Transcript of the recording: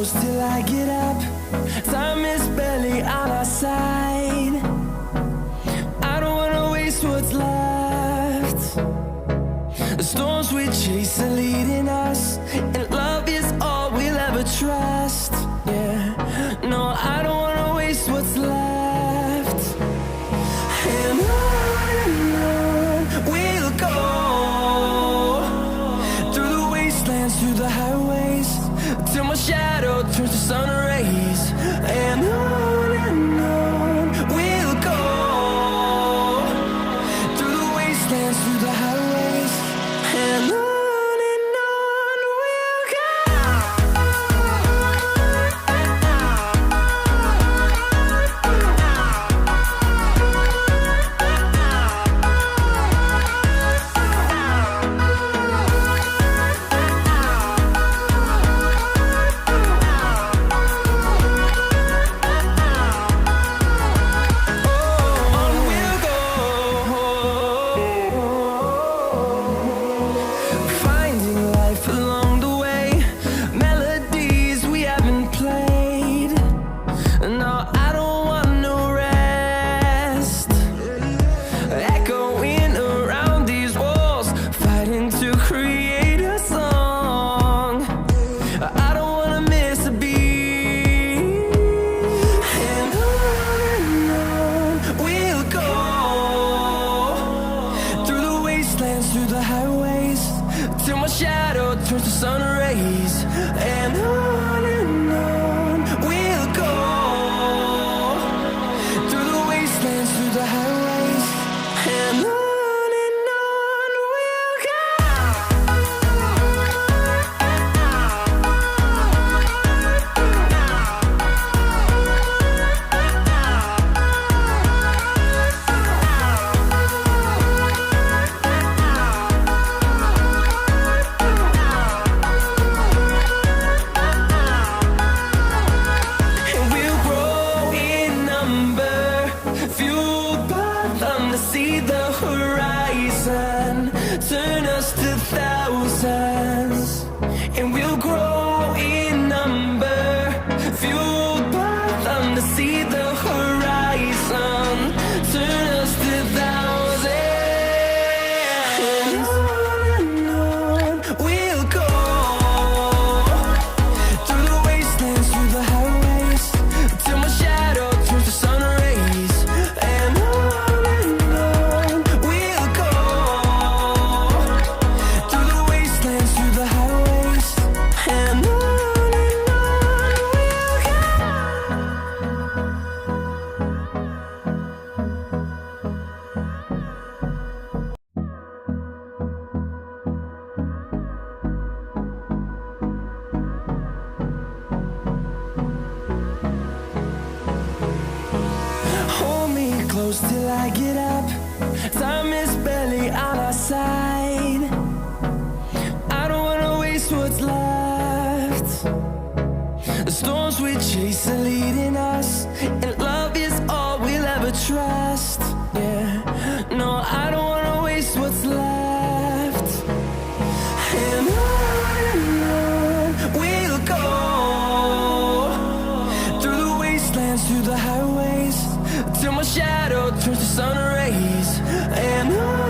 close till I get up. Time is barely on our side. I don't wanna waste what's left. The storms we chase are leading us, and love is all we'll ever trust. Yeah, no, I don't wanna waste what's left. And on we'll go, through the wastelands, through the highways, till my shadow turns to sun rays. And on we'll go, through the wastelands, through the highways, and on we'll go. Through the highways, till my shadow turns to sun rays. And on we'll go, through the wastelands, through the highways, and on we'll go. See the horizon turn us to thousands, and we'll grow in number, fueled by them. To see the horizon turn us to thousands, and on we'll go, through the wastelands, through the highways, till my shadow turns to sun rays. And close till I get up. Time is barely on our side. I don't wanna waste what's left. The storms we chase are leading us, and love is all we'll ever trust. Yeah, no, I don't wanna waste what's left. And on we'll go, through the wastelands, through the highways, till my shadow turns to sun rays. And on